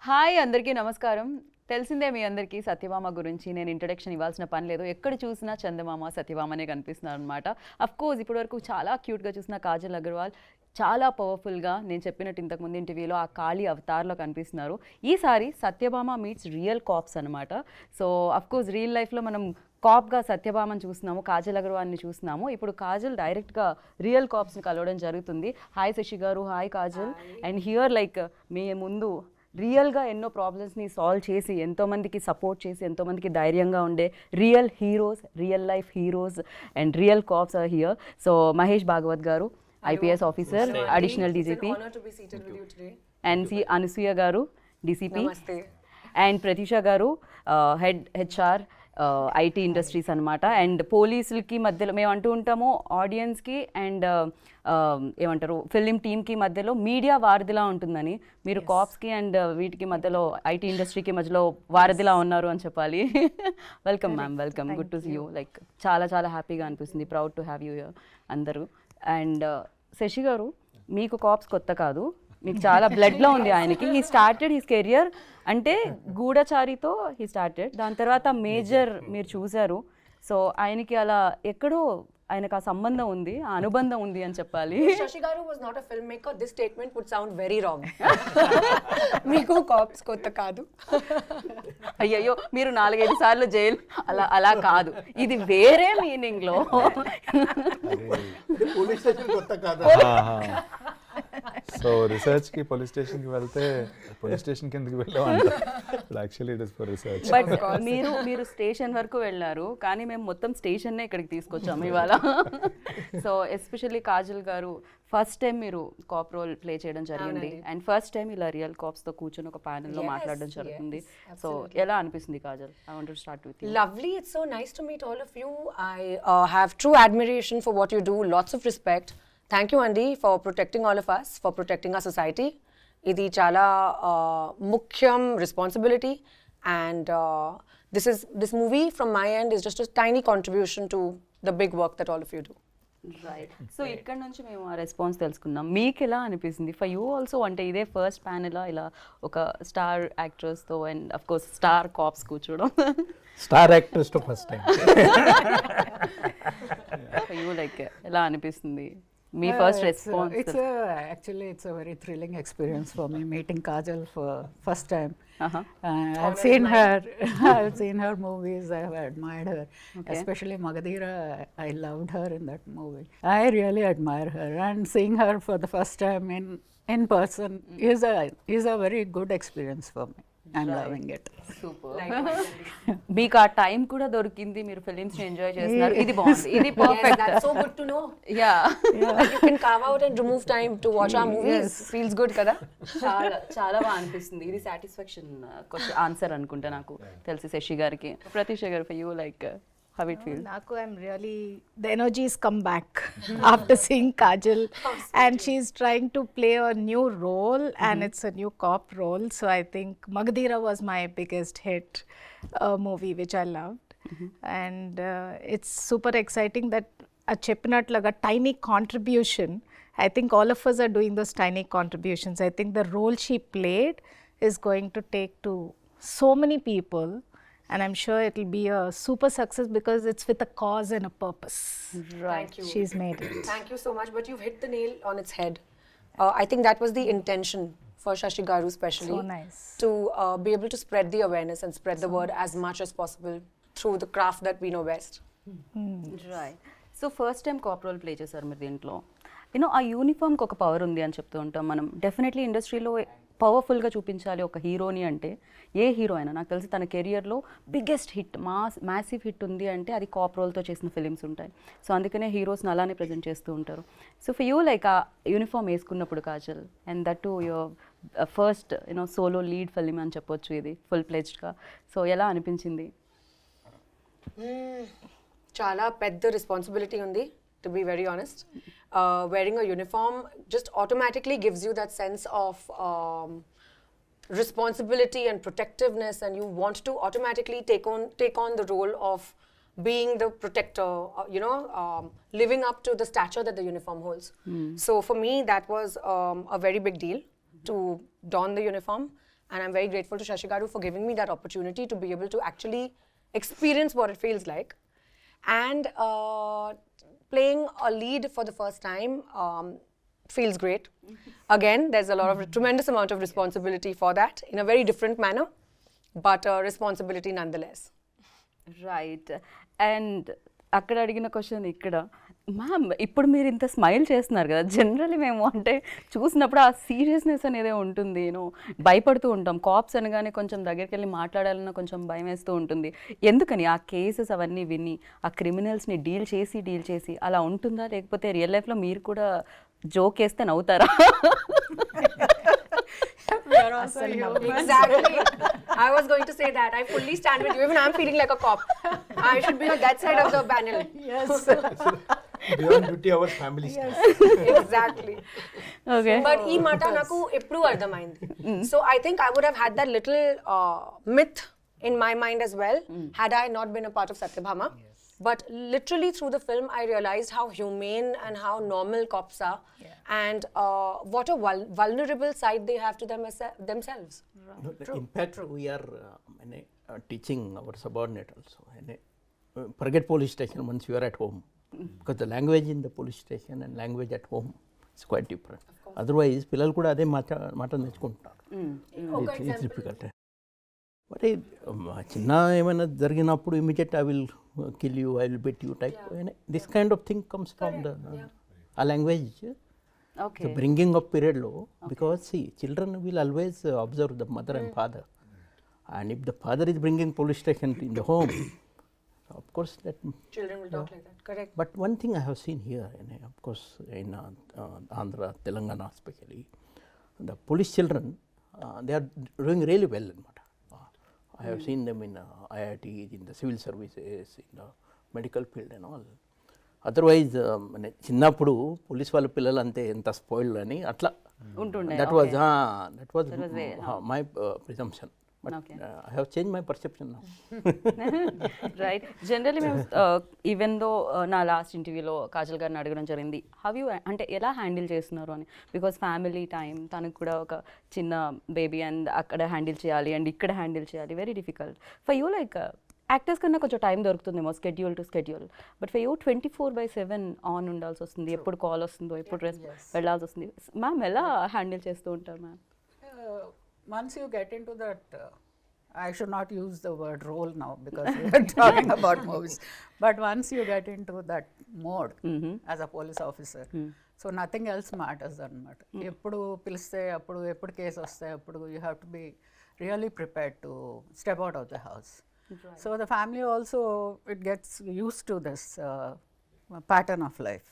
Hi అందరికీ నమస్కారం. తెలిసిందే మీ అందరికీ సత్యభామ గురించి నేను ఇంట్రడక్షన్ ఇవ్వాల్సిన పని లేదు. ఎక్కడ చూసినా చందమామ సత్యభామనే కనిపిస్తున్నారు అనమాట. అఫ్ కోర్స్ ఇప్పటివరకు చాలా క్యూట్గా చూసిన కాజల్ అగర్వాల్ చాలా పవర్ఫుల్గా నేను చెప్పినట్టు ఇంతకుముందు ఇంటర్వ్యూలో ఆ కాళీ అవతార్లో కనిపిస్తున్నారు. ఈసారి సత్యభామ మీట్స్ రియల్ కాప్స్ అనమాట. సో అఫ్ కోర్స్ రియల్ లైఫ్లో మనం కాప్గా సత్యభామని చూస్తున్నాము, కాజల్ అగర్వాల్ని చూస్తున్నాము. ఇప్పుడు కాజల్ డైరెక్ట్గా రియల్ కాప్స్ని కలవడం జరుగుతుంది. Hi Shashi garu, hi Kajal. And here like me ముందు రియల్గా ఎన్నో ప్రాబ్లమ్స్ని సాల్వ్ చేసి ఎంతోమందికి సపోర్ట్ చేసి ఎంతోమందికి ధైర్యంగా ఉండే real heroes, real life heroes and real cops are here. So Mahesh Bhagwat garu, IPS officer, additional DGP, and C Anasuya garu, DCP, and Pratheesha garu, head HR IT industries అనమాట. అండ్ పోలీసులకి మధ్యలో మేము అంటూ ఉంటాము, ఆడియన్స్కి అండ్ ఏమంటారు ఫిలిం టీమ్కి మధ్యలో మీడియా వారధిలా ఉంటుందని. మీరు కాప్స్కి అండ్ వీటికి మధ్యలో ఐటీ ఇండస్ట్రీకి మధ్యలో వారధిలా ఉన్నారు అని చెప్పాలి. Welcome ma'am, welcome, good to see you. Like చాలా చాలా హ్యాపీగా అనిపిస్తుంది, ప్రౌడ్ టు హ్యావ్ యూ అందరూ. అండ్ శశి గారు, మీకు కాప్స్ కొత్త కాదు, మీకు చాలా బ్లడ్లో ఉంది ఆయనకి. హీ స్టార్టెడ్ హిస్ కెరియర్ అంటే గూఢచారితో హీ స్టార్టెడ్, దాని తర్వాత మేజర్ మీరు చూశారు. సో ఆయనకి అలా ఎక్కడో ఆయనకు ఆ సంబంధం ఉంది, ఆ అనుబంధం ఉంది అని చెప్పాలి. Shashi Garu was not a filmmaker. This statement would sound very wrong. మీకు కాప్స్ కొత్త కాదు. అయ్యయ్యో, మీరు 4-5 సార్లు జైలు అలా అలా కాదు, ఇది వేరే మీనింగ్లో. పోలీస్ స్టేషన్ కొత్త కాదు. సో రీసెర్చ్కి పోలీస్ స్టేషన్కి వెళ్తే పోలీస్ స్టేషన్ కిందకి వెళ్ళామంట. Actually it is for research. But మీరు స్టేషన్ వరకు వెళ్ళారు, కానీ మేము మొత్తం స్టేషన్నే ఇక్కడికి తీసుకొచ్చాము ఇవాళ. సో ఎస్పెషల్లీ కాజల్ గారు, ఫస్ట్ టైం మీరు కాప్ రోల్ ప్లే చేయడం జరిగింది అండ్ ఫస్ట్ టైం ఇలా రియల్ కాప్స్తో కూర్చొని ఒక ప్యానెల్లో మాట్లాడడం జరుగుతుంది. సో ఎలా అనిపిస్తుంది Kajal? I want to start with you. Lovely. It's so nice to meet all of you. I have true admiration for what you do. Lots of respect. Thank you, Andy, for protecting all of us, for protecting our society. Idi chala mukhyam responsibility, and this movie from my end is just a tiny contribution to the big work that all of you do. Right. So ఇక్కడ నుంచి మేము ఆ response తెలుసుకున్నాం. మీకు ఎలా అనిపిస్తుంది? For you also అంటే ఇదే ఫస్ట్ ప్యానెల్ ఇలా ఒక స్టార్ యాక్టర్స్తో and of course star cops కూర్చోవడం. స్టార్ యాక్టర్స్ తో first time. For you like ఎలా అనిపిస్తుంది మీ first response? Actually, it's a very thrilling experience for me meeting Kajal for first time. I've seen her movies. I've admired her, especially Magadhira. I loved her in that movie. I really admire her, and seeing her for the first time in person is a very good experience for me. I'm loving it. Super. మీకు ఆ time కూడా దొరికింది, మీరు films enjoy చేస్తున్నారు, ఇది బాగుంది, ఇది perfect. That's so good to know. Yeah, You can carve out and remove time to watch our movies. Feels good, kada? చాలా చాలా బాగా అనిపిస్తుంది. ఇది సాటిస్ఫాక్షన్ ఆన్సర్ అనుకుంటా నాకు తెలిసి శశి గారికి. ప్రతీష గారు, for you like how it feels? Naku, I'm really, the energies come back after seeing Kajal, and she's trying to play a new role, and it's a new cop role. So I think Magadhira was my biggest hit movie, which I loved, and it's super exciting that a cheppinatlaga tiny contribution. I think all of us are doing those tiny contributions. I think the role she played is going to take to so many people. And I'm sure it'll be a super success because it's with a cause and a purpose. Right. Thank you. She's made it. Thank you so much. But you've hit the nail on its head. I think that was the intention for Shashi Garu especially. So nice. To be able to spread the awareness and spread the word as much as possible through the craft that we know best. Right. So first time cop role play చేశారు మీరు దీంట్లో. You know ఆ యూనిఫామ్కి ఒక power ఉంది అని చెప్తూ ఉంటాం మనం. డెఫినెట్లీ ఇండస్ట్రీలో పవర్ఫుల్గా చూపించాలి ఒక హీరోని అంటే, ఏ హీరో అయినా నాకు తెలిసి తన కెరియర్లో బిగ్గెస్ట్ హిట్, మ్యాసివ్ హిట్ ఉంది అంటే అది కాప్ రోల్తో చేసిన ఫిలిమ్స్ ఉంటాయి. సో అందుకనే హీరోస్ని అలానే ప్రజెంట్ చేస్తూ ఉంటారు. సో ఫర్ యూ లైక్ ఆ యూనిఫామ్ వేసుకున్నప్పుడు Kajal, and that to your first solo lead film అని చెప్పొచ్చు ఇది ఫుల్ ప్లెజ్డ్గా. సో ఎలా అనిపించింది? Chala pedda responsibility undi, to be very honest. Wearing a uniform just automatically gives you that sense of responsibility and protectiveness, and you want to automatically take on the role of being the protector, living up to the stature that the uniform holds. So for me, that was a very big deal to don the uniform. And I'm very grateful to Shashi Garu for giving me that opportunity to be able to actually experience what it feels like. And playing a lead for the first time feels great. Again, there's a lot of tremendous amount of responsibility for that in a very different manner, but responsibility nonetheless. Right. And అక్కడ అడిగిన question ఇక్కడ, ma'am ఇప్పుడు మీరు ఇంత smile చేస్తున్నారు కదా, generally మేము అంటే చూసినప్పుడు ఆ సీరియస్నెస్ అనేది ఉంటుంది, భయపడుతూ ఉంటాం. కాప్స్ అనగానే కొంచెం దగ్గరికి వెళ్ళి మాట్లాడాలన్నా కొంచెం భయం వేస్తూ ఉంటుంది. ఎందుకని ఆ కేసెస్ అవన్నీ విని ఆ క్రిమినల్స్ని డీల్ చేసి అలా ఉంటుందా, లేకపోతే రియల్ లైఫ్లో మీరు కూడా జోక్ వేస్తే నవ్వుతారా? Exactly. I was going to say that. I fully stand with you. Even I'm feeling like a cop. I should be on that side of the panel. Yes. Beyond duty hours, family stuff. Exactly. Okay. But ee mata naku eppudu ardhamaindi. So I think I would have had that little myth in my mind as well had I not been a part of Satyabhama. But literally through the film, I realized how humane and how normal cops are, and what a vulnerable side they have to themselves. No, in fact, we are teaching our subordinate also. Forget police station once you are at home, because the language in the police station and language at home is quite different. Otherwise, పిల్లలు కూడా అదే మాట నేర్చుకుంటారు. It's difficult. But చిన్న ఏమైనా జరిగినప్పుడు immediate I will kill you, I will beat you type. This kind of thing comes from the language. Okay. The bringing up period low, because see, children will always observe the mother and father, and if the father is bringing police station in the home, of course that Children will talk like that. Correct. But one thing I have seen here, of course in Andhra, Telangana especially, the police children, they are doing really well. I have seen them in IIT, in the civil services, in the medical field and all. Otherwise, చిన్నప్పుడు police వాళ్ళ పిల్లలు అంతే ఎంత spoiled అని అట్లా ఉంటుండే. that was my presumption. But I have changed my perception now. Right. Generally మేము even though నా లాస్ట్ ఇంటర్వ్యూలో కాజల్ గారిని అడగడం జరిగింది, హవ్ యూ అంటే ఎలా హ్యాండిల్ చేస్తున్నారు అని. బికాస్ ఫ్యామిలీ టైం, తనకు కూడా ఒక చిన్న బేబీ అండ్ అక్కడ హ్యాండిల్ చేయాలి అండ్ ఇక్కడ హ్యాండిల్ చేయాలి, very difficult for you. Like actors కన్నా కొంచెం టైం దొరుకుతుందేమో schedule to schedule, but for you 24/7 on ఉండాల్సి వస్తుంది. ఎప్పుడు కాల్ వస్తుందో, ఎప్పుడు వెళ్ళాల్సి వస్తుంది. మ్యామ్ ఎలా హ్యాండిల్ చేస్తూ ఉంటారు ma'am? Once you get into that, I should not use the word role now because we are talking about movies. But once you get into that mode as a police officer, so nothing else matters anamata. Eppudu piliste appudu eppudu case vaste appudu you have to be really prepared to step out of the house. So the family also, it gets used to this pattern of life.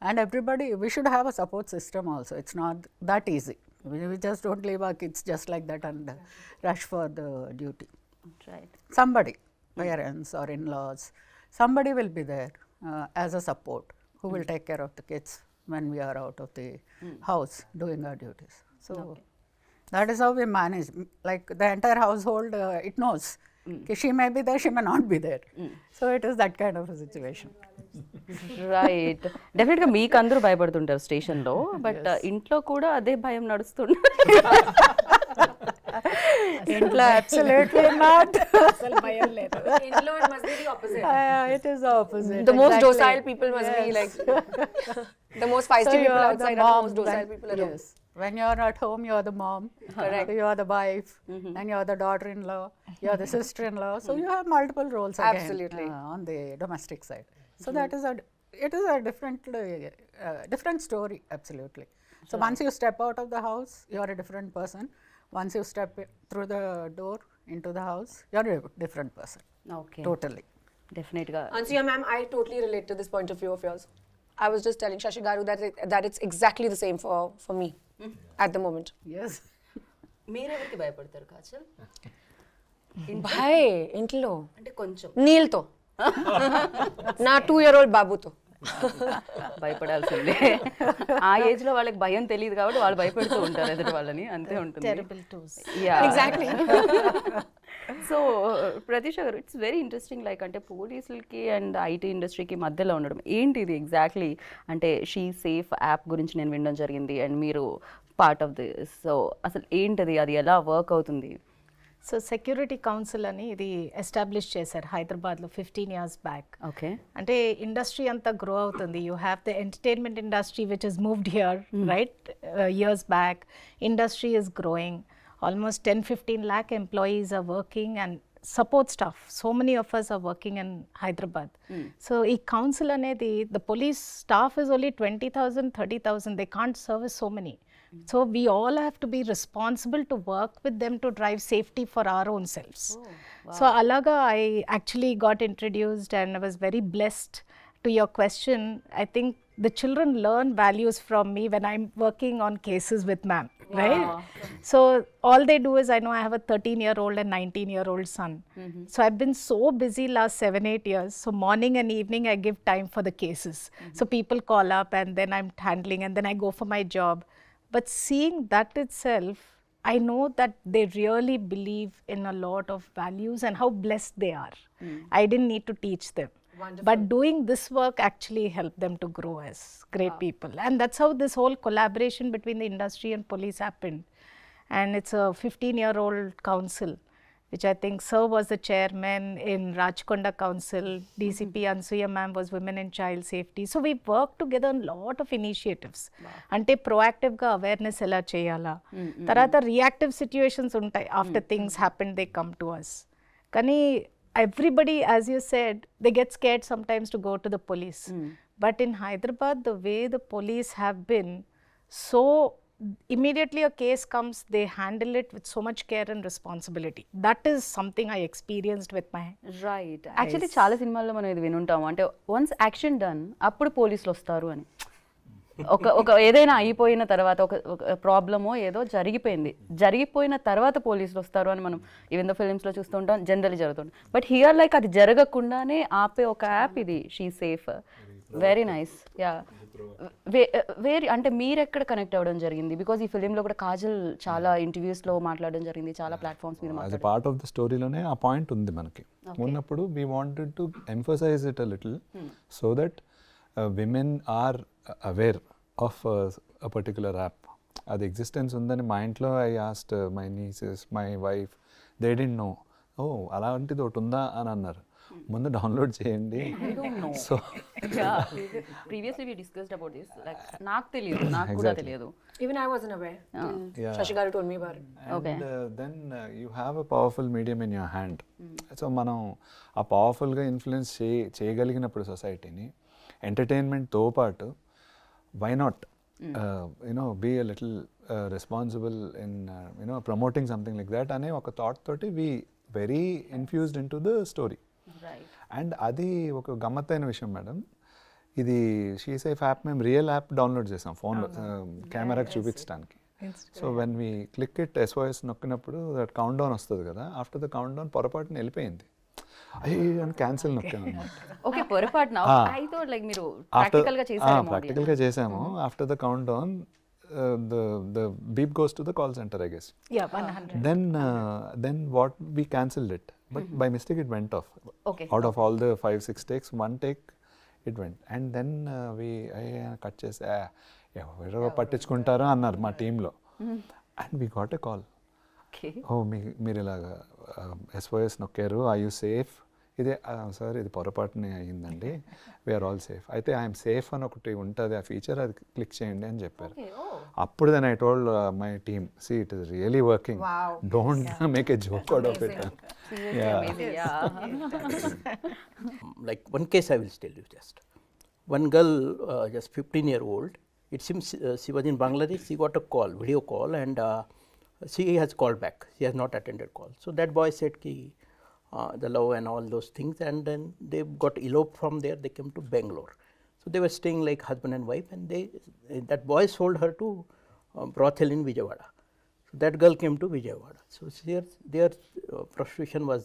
And everybody, we should have a support system also. It's not that easy. We just don't leave our kids just like that and rush for the duty. Right. Somebody, parents or in-laws, somebody will be there as a support who will take care of the kids when we are out of the house doing our duties. So that is how we manage. Like the entire household, it knows. She may be there, she may not be there. So it is that kind of a situation. Right. డెఫినెట్గా మీకు అందరూ భయపడుతుంటారు స్టేషన్లో, but ఇంట్లో కూడా అదే భయం నడుస్తుంది. ఇంట్లో absolutely not. Inlo, it must be the opposite. It is the opposite. The most exactly. docile people must be like the most feisty people outside are the most docile people at home. Yes. When you are at home, you are the mom. Correct. You are the wife, and you are the daughter-in-law. You are the sister-in-law. So you have multiple roles again. Absolutely. On the domestic side. So that is it is a different story. Absolutely. So once you step out of the house, you are a different person. Once you step through the door into the house, you are a different person. Okay. Totally. డెఫినెట్గా. Ansuya ma'am, I totally relate to this point of view of yours. I was just telling Shashi Garu that it's exactly the same for me at the moment. Yes. మీరెవరికి భయపడతారు Kajal? Bhai, intlo. అంటే కొంచెం Neelto. నా 2-year-old బాబుతో భయపడాల్సిందే. ఆ age లో వాళ్ళకి భయం తెలియదు కాబట్టి వాళ్ళు భయపెడుతూ ఉంటారు ఎదుటి వాళ్ళని, అంతే ఉంటుంది. Terrible twos. Exactly. So Pratheesha గారు, ఇట్స్ వెరీ ఇంట్రెస్టింగ్. లైక్ అంటే పోలీసులకి అండ్ ఐటీ ఇండస్ట్రీకి మధ్యలో ఉండడం ఏంటి ఇది ఎగ్జాక్ట్లీ? అంటే షీ సేఫ్ యాప్ గురించి నేను వినడం జరిగింది, అండ్ మీరు పార్ట్ ఆఫ్ దిస్. సో అసలు ఏంటది, అది ఎలా వర్క్ అవుతుంది? సో సెక్యూరిటీ కౌన్సిల్ అని ఇది ఎస్టాబ్లిష్ చేశారు హైదరాబాద్లో 15 years బ్యాక్. ఓకే. అంటే ఇండస్ట్రీ అంతా గ్రో అవుతుంది. You have the entertainment industry which is moved here right years back. Industry is growing. Almost 10-15 lakh employees are working and support staff. So many of us are working in Hyderabad. So ఈ council అనేది the police staff is only 20,000, 30,000. They can't service so many. So we all have to be responsible to work with them to drive safety for our own selves. So alaga I actually got introduced and I was very blessed. To your question, I think the children learn values from me when I'm working on cases with ma'am, right? So all they do is, I know I have a 13-year-old and 19-year-old son. So I've been so busy last 7-8 years. So morning and evening I give time for the cases. So people call up and then I'm handling and then I go for my job. But seeing that itself, I know that they really believe in a lot of values and how blessed they are. I didn't need to teach them. But doing this work actually helped them to grow as great people. And that's how this whole collaboration between the industry and police happened. And it's a 15-year-old council, which I think Sir was the chairman in Rajkonda Council. DCP Ansuya ma'am was Women in Child Safety. So we worked together on a lot of initiatives. Ante proactive ga awareness ela cheyala. Tarata reactive situations untai. After things happen, they come to us. Kani everybody, as you said, they get scared sometimes to go to the police. But in Hyderabad, the way the police have been, so immediately a case comes, they handle it with so much care and responsibility. That is something I experienced with my right. Actually చాలా సినిమాల్లో మనం ఇది వినుంటాము, అంటే once action done అప్పుడు పోలీసులు వస్తారు అని. ఒక ఏదైనా అయిపోయిన తర్వాత ఒక ప్రాబ్లమో ఏదో జరిగిపోయిన తర్వాత పోలీసులు వస్తారు అని మనం ఈవెన్ దో ఫిలిమ్స్లో చూస్తుంటాం, జనరల్లీ జరుగుతుంది. బట్ హియర్ లైక్ అది జరగకుండానే ఆపే ఒక యాప్ ఇది she safe. Very nice. Yeah. అంటే మీరు ఎక్కడ కనెక్ట్ అవ్వడం జరిగింది? బికాజ్ ఈ ఫిలింలో కూడా కాజల్ చాలా ఇంటర్వ్యూస్లో మాట్లాడడం జరిగింది, చాలా ప్లాట్ఫామ్స్ మీద as a part of the స్టోరీలోనే ఆ పాయింట్ ఉంది మనకి. ఉన్నప్పుడు we wanted to emphasize it a little so that women are aware of a particular app. అది ఎగ్జిస్టెన్స్ ఉందని మా ఇంట్లో I asked my nieces, my wife, they didn't know. ఓ అలాంటిది ఒకటి ఉందా అని అన్నారు. ముందు డౌన్లోడ్ చేయండి. So previously we discussed about this. Like నాకు కూడా తెలియదు. Even I wasn't aware. Shashi garu told me about it. Okay. And then you have a powerful medium in your hand. So మనం ఆ పవర్ఫుల్గా ఇన్ఫ్లుయెన్స్ చేయగలిగినప్పుడు సొసైటీని ఎంటర్టైన్మెంట్తో పాటు why not be a little responsible in promoting something like that అనే ఒక thought తోటి we very infused into the story. And అది ఒక గమ్మత్తైన విషయం మేడం. ఇది షీ సేఫ్ యాప్ మేము రియల్ యాప్ డౌన్లోడ్ చేసాం ఫోన్లో కెమెరాకి చూపించడానికి. So when we click it SOS నొక్కినప్పుడు దట్ కౌంట్ డౌన్ వస్తుంది కదా, ఆఫ్టర్ ద కౌంట్ డౌన్ పొరపాటున వెళ్ళిపోయింది. అయ్యి క్యాన్సిల్ నొక్కాను అనమాట. ఓకే, పొరపాటున. ఐ థాట్ లైక్ మీరు ప్రాక్టికల్గా చేశారు. ప్రాక్టికల్గా చేసాము. After the count down the beep goes to the call center, I guess. Yeah, 100. Then what, we cancelled it, but by mistake it went off. Okay. Out of all the 5-6 takes, one take it went, and then we cut chese ఎవరో పట్టించుకుంటారో అన్నారు మా టీంలో. And we got a call. Okay. ఓ మీరు ఇలాగా SOS నొక్కారు, are you safe? ఇదే sir ఇది పొరపాటునే అయ్యిందండి, we are all safe. అయితే ఐఎమ్ సేఫ్ అని ఒకటి ఉంటుంది ఆ ఫీచర్, అది క్లిక్ చేయండి అని చెప్పారు. అప్పుడు then I told my team, see it is really working, don't make a joke out of it. Like one case I will tell you just. One girl, just 15-year-old, it seems she was in Bangladesh, she got a call, video call, and she has called back, she has not attended call. So that boy said ki the love and all those things, and then they got eloped from there, they came to Bangalore. So they were staying like husband and wife, and that boy sold her to brothel in Vijayawada. So that girl came to Vijayawada. So their prostitution was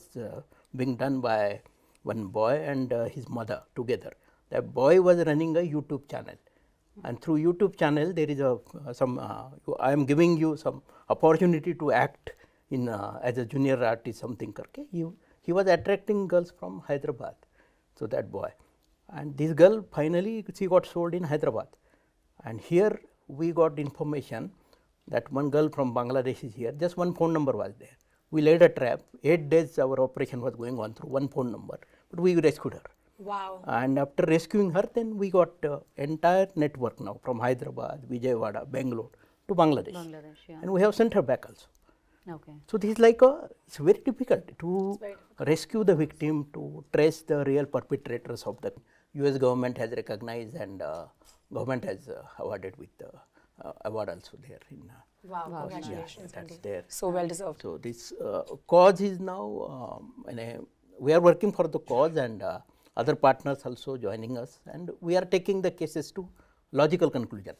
being done by one boy and his mother together. That boy was running a YouTube channel, and through YouTube channel there is I am giving you some opportunity to act in as a junior artist something karke. He was attracting girls from Hyderabad. So that boy, and this girl finally she got sold in Hyderabad, and here we got information that one girl from Bangladesh is here, just one phone number was there. We laid a trap. 8 days our operation was going on through one phone number, but we rescued her. Wow. And after rescuing her, then we got entire network now from Hyderabad, Vijayawada, Bangalore to Bangladesh. And we have sent her back also. Okay So this is like it's very difficult to rescue the victim, to trace the real perpetrators of the US government has recognized, and government has awarded with the award also there in Wow. Congratulations. yeah, that's there. So well deserved. So this cause is now we are working for the cause, and other partners also joining us, and we are taking the cases to logical conclusion.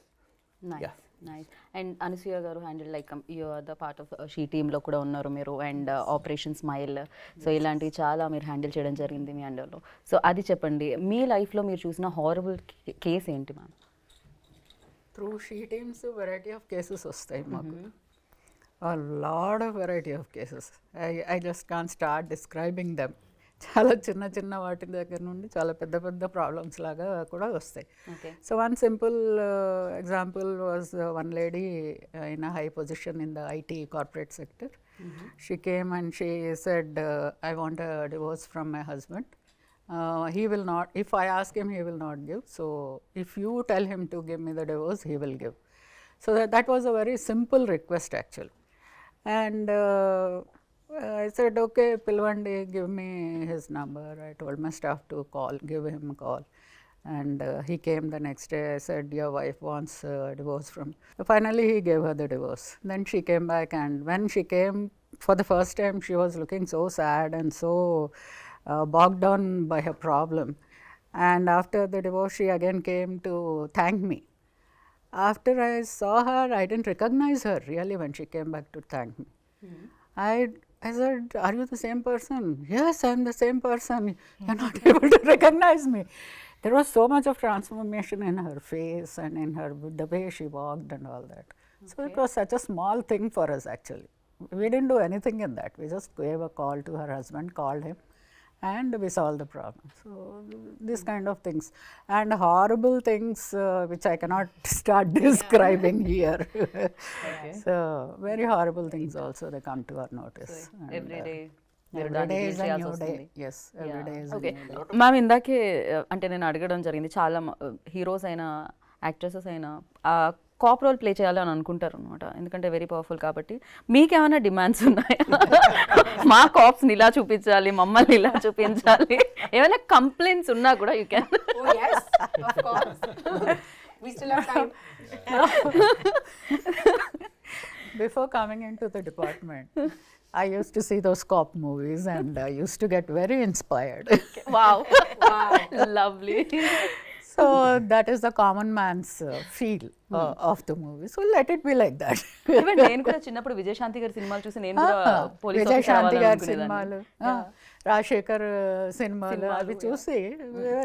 Nice Yeah. Nice and Anasuya garu handle like you are the part of she టీంలో కూడా ఉన్నారు మీరు, and operation smile, so ఇలాంటివి చాలా మీరు handle చేయడం జరిగింది మీ అండర్లో. So అది చెప్పండి, మీ లైఫ్లో మీరు చూసిన హారబుల్ కేస్ ఏంటి ma'am? Through she teams variety of cases వస్తాయి మాకు, lot of variety of cases. I just can start describing them. చాలా చిన్న చిన్న వాటి దగ్గర నుండి చాలా పెద్ద పెద్ద ప్రాబ్లమ్స్ లాగా కూడా వస్తాయి. So one simple example was one lady in a high position in the IT corporate sector. She came and she said, I want a divorce from my husband. He will not, if I ask him, he will not give. So if you tell him to give me the divorce, he will give. So that was a very simple request actually. And I said, okay, Pilvandi, give me his number. I told my staff to give him a call. And he came the next day. I said, your wife wants a divorce from. So finally, he gave her the divorce. Then she came back, and when she came for the first time, she was looking so sad and so bogged down by her problem. And after the divorce, she again came to thank me. After I saw her, I didn't recognize her really when she came back to thank me. I said, are you the same person? Yes, I am the same person. You're not able to recognize me. There was so much of transformation in her face and in her, the way she walked and all that. So it was such a small thing for us actually. We didn't do anything in that. We just gave a call to her husband, called him, and we solved the problem. So this kind of things, and horrible things which I cannot start describing here. So very horrible things also, they come to our notice. And, every day every day is a new day. Yes, every day is a okay new day. Ma'am, ఇందాకే అంటే నేను అడగడం జరిగింది, చాలా heroes అయినా actresses అయినా cap role play చేయాలి అని అనుకుంటారు అనమాట, ఎందుకంటే వెరీ పవర్ఫుల్ కాబట్టి. మీకేమైనా డిమాండ్స్ ఉన్నాయా? మా కాప్స్ని ఇలా చూపించాలి, మమ్మల్ని ఇలా చూపించాలి, ఏమైనా కంప్లైంట్స్ ఉన్నా కూడా you can. Oh yes, of course. We still have time. Before coming into the department, I used to see those cop movies and I used to get very inspired. Wow, lovely. So that is the common man's feel of the movie. So let it be like that. Even నేను కూడా చిన్నప్పుడు విజయశాంతి గారి సినిమాలు చూసి నేను కూడా police Vijayashanti గారి సినిమాలు, రాజశేఖర్ సినిమాలు అవి చూసి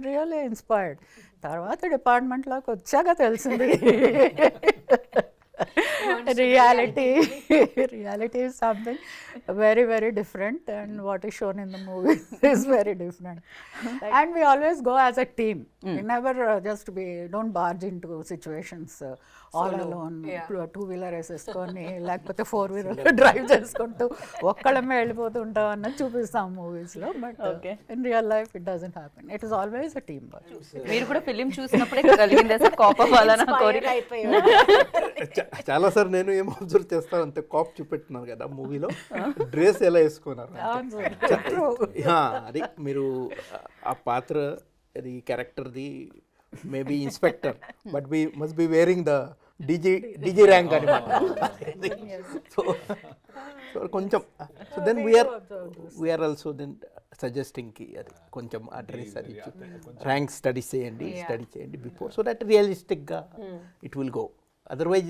రియల్లీ ఇన్స్పైర్డ్. తర్వాత డిపార్ట్మెంట్లోకి వచ్చాక తెలిసింది reality is something very, very different, and what is shown in the movie is very different. And we always go as a team. We never don't barge into situations all alone. Two-wheeler వేసేసుకొని లేకపోతే 4-wheeler drive చేసుకుంటూ ఒక్కళ్ళమే వెళ్ళిపోతూ ఉంటాం అన్నది చూపిస్తాం మూవీస్లో. But in real life it doesn't happen. It is always a team work. మీరు కూడా ఫిలిం చూసినప్పుడే కలిగిందే సార్ కాప్ అవ్వాలని కోరిక? చాలా సార్ నేను ఏం అబ్జర్వ్ చేస్తాను అంతే, కాప్ చూపెట్టున్నారు కదా మూవీలో, డ్రెస్ ఎలా వేసుకున్నారు అది మీరు ఆ పాత్ర అది క్యారెక్టర్ది maybe inspector, but we must be wearing the DG rank అనమాట. సో కొంచెం so then we are also then suggesting కి అది కొంచెం ఆ డ్రెస్ అది ర్యాంక్ స్టడీ చేయండి బిఫోర్, సో దట్ రియలిస్టిక్గా it will go. Otherwise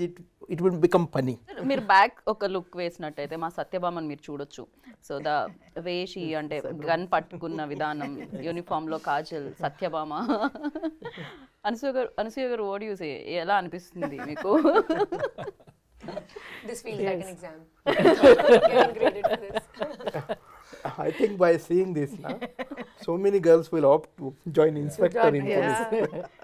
it will become funny. మీరు బ్యాక్ ఒక లుక్ వేసినట్టయితే మా సత్యభామని మీరు చూడొచ్చు. సో ద వేషి అంటే గన్ పట్టుకున్న విధానం, యూనిఫామ్లో కాజల్, సత్యభామ. అనసూయ గారు ఓడి యూసే ఎలా అనిపిస్తుంది మీకు? This feels like an exam. Getting graded for this. I think by seeing this, so many girls will opt to join inspector in police.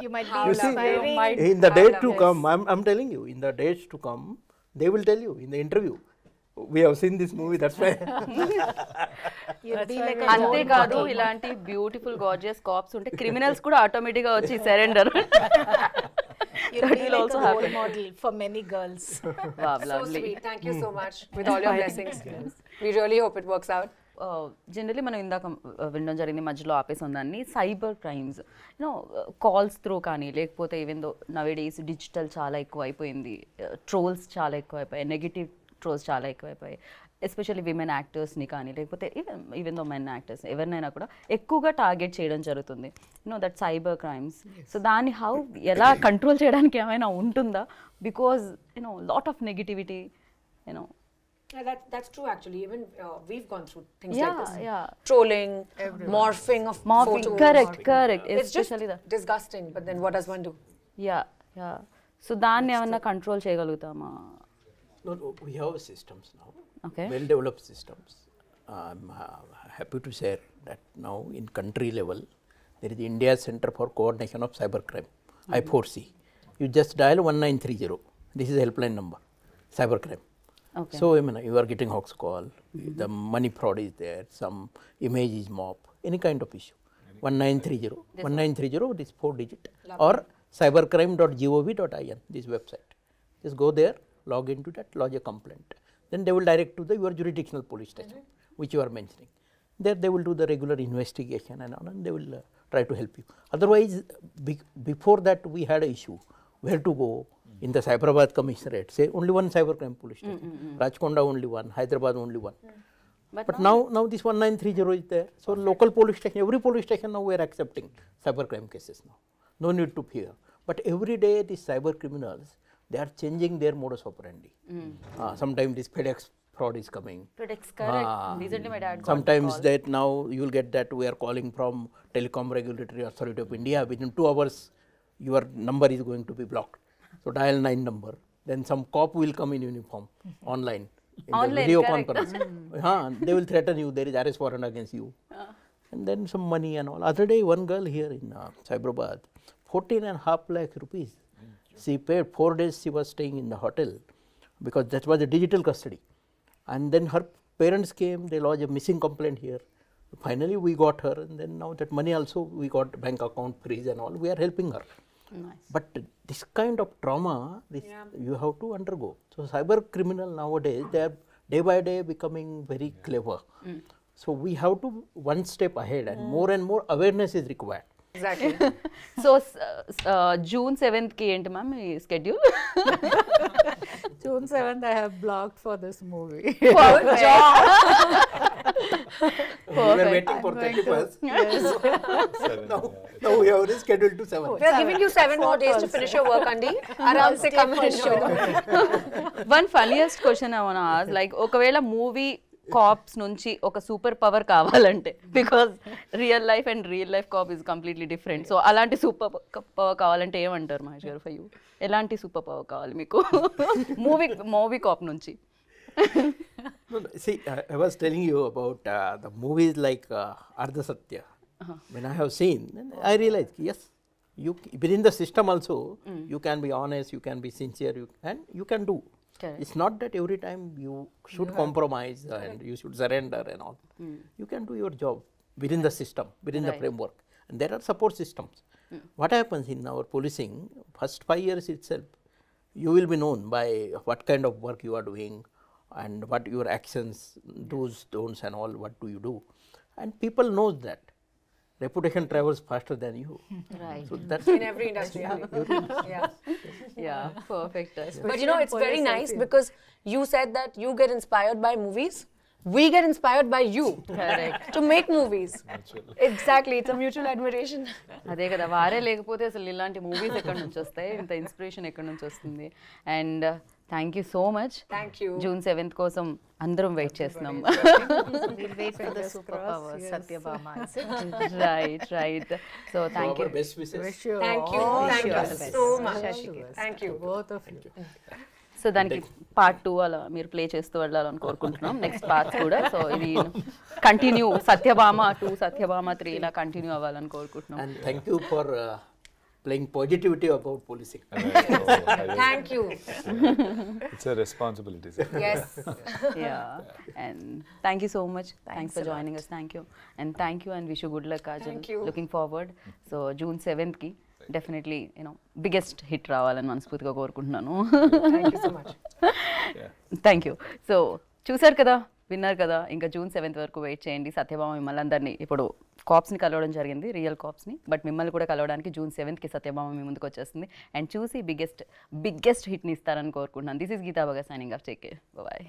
You might be You see, inspiring. in the days to come, I'm telling you, in the days to come, They will tell you in the interview. We have seen this movie, that's why. You'll be like a అంతేకాదు ఇలాంటి beautiful gorgeous caps ఉంటే criminals కూడా automatic గా వచ్చి surrender. you'll be like a role model for many girls. So sweet. Thank you so much with all your blessings. We really hope it works out. Generally మనం ఇందాక వినడం జరిగింది, మధ్యలో ఆపేసాం దాన్ని, cyber crimes you know calls through కానీ లేకపోతే even though nowadays digital చాలా ఎక్కువ అయిపోయింది, ట్రోల్స్ చాలా ఎక్కువ అయిపోయాయి, నెగిటివ్ ట్రోల్స్ చాలా ఎక్కువైపోయాయి, ఎస్పెషల్లీ విమెన్ యాక్టర్స్ని కానీ లేకపోతే ఈవెన్ దో మెన్ యాక్టర్స్ ఎవరినైనా కూడా ఎక్కువగా టార్గెట్ చేయడం జరుగుతుంది, you know that cyber crimes. So దాన్ని ఎలా కంట్రోల్ చేయడానికి ఏమైనా ఉంటుందా? Because you know lot of negativity, you know. Yeah, that's true actually. Even we've gone through things Yeah, like this. yeah. Trolling, morphing of photos. Correct. It's just Especially that. disgusting, but then what does one do? Yeah. So దాన్ని ఏమన్నా control చేయగలుగుతామా? No, we have systems now. Okay. Well-developed systems. I'm happy to share that now in country level, there is India Center for Coordination of Cybercrime, I4C. You just dial 1930. This is the helpline number, cybercrime. Okay. So, I mean, you are getting hoax call, the money fraud is there, some image is mob, any kind of issue. 1930, this 4-digit, or cybercrime.gov.in, this website. Just go there, log into that, lodge a complaint. Then they will direct to your jurisdictional police station, which you are mentioning. There they will do the regular investigation and all, and they will try to help you. Otherwise, before that we had an issue, where to go. In the Cyberabad Commissionerate, say only one cybercrime police station, Rajkonda only one, Hyderabad only one. But now this 1930 is there. So local police station, every police station now we are accepting cybercrime cases now. No need to fear. But every day these cyber criminals, they are changing their modus operandi. Sometimes this FedEx fraud is coming. FedEx, correct. Recently my dad got Sometimes call. that now you will get that we are calling from Telecom Regulatory Authority of India. Within 2 hours, your number is going to be blocked. So dial 9 number. Then some cop will come in uniform online. In the video conference. They will threaten you. There is arrest warrant against you. And then some money and all. Other day, one girl here in Cyberabad, 14.5 lakh rupees. She paid 4 days. She was staying in the hotel because that was a digital custody. And then her parents came. They lodged a missing complaint here. Finally, we got her, and then now that money also we got bank account freeze and all. We are helping her. Nice. But this kind of trauma, you have to undergo. So cyber criminal nowadays, they are day by day becoming very clever. So we have to one step ahead, and more awareness is required. Exactly. So June 7th కి ఏంటి ma'am me schedule? June 7th, I have blocked for this movie. Good job. We were waiting for 31st. Now we have rescheduled to 7th. We are giving you 7 more days to finish your work, Andy. Aram se come and show. One funniest question I want to ask, like ఒకవేళ movie cops నుంచి ఒక super power కావాలంటే, because real life and real life cop is completely different, so అలాంటి super power కావాలంటే ఏమంటారు మహేష్ గారు? For you ఎలాంటి super power కావాలి మీకు మూవీ కాప్ నుంచి? See, I was telling you about the movies like Ardha Satya. When I have seen, then I realized, yes, you within the system also, you can be honest, you can be sincere, and you can do. Correct. It's not that every time you should compromise and you should surrender and all. You can do your job within the system, within the framework. And there are support systems. What happens in our policing, first 5 years itself, you will be known by what kind of work you are doing and what your actions, do's, don'ts and all, what do you do. And people knows that. Reputation travels faster than you. Right. So that's In every industry. Yeah. Yeah perfect. But you know, it's very nice because you said that you get inspired by movies. We get inspired by you. Correct. To make movies. Exactly. It's a mutual admiration. అదే కదా, వారే లేకపోతే అసలు ఇలాంటి movies ఎక్కడి నుంచి వస్తాయి, ఇంత ఇన్స్పిరేషన్ ఎక్కడి నుంచి వస్తుంది? And thank you so much. Thank you. June 7th కోసం అందరం వెయిట్ చేస్తున్నాం. We'll wait for the superpower, Satyabama. Right. So thank you. our best wishes. Wish you Thank you. all Thank the you best. so much. Best Thank you. both of you. So దానికి part 2 అలా మీరు play చేస్తూ వెళ్ళాలని కోరుకుంటున్నాం, next parts కూడా. So ఇది continue, Satyabhama 2, Satyabhama 3 ఇలా continue అవ్వాలని కోరుకుంటున్నాం. And thank you for playing positivity about policing. Thank you. It's a responsibility, sir. Yes. Yeah, and thank you so much. Thanks for joining us. Thank you, and wish you good luck, Kajal. Thank you. Looking forward. So June 7th ki definitely biggest hit రావాలని మనస్ఫూర్తిగా కోరుకుంటున్నాను. Thank you so much. Thank you. So చూసారు కదా, విన్నారు కదా, ఇంకా June 7th వరకు wait చేయండి. సత్యభామ మిమ్మల్ని అందరినీ ఇప్పుడు కాప్స్ని కలవడం జరిగింది, రియల్ కాప్స్ని, బట్ మిమ్మల్ని కూడా కలవడానికి June 7th సత్యభామ మీ ముందుకు వచ్చేస్తుంది అండ్ చూసి బిగ్గెస్ట్ హిట్ని ఇస్తారని కోరుకుంటున్నాను. This is Geeta Bhagat signing off. Take care, bye.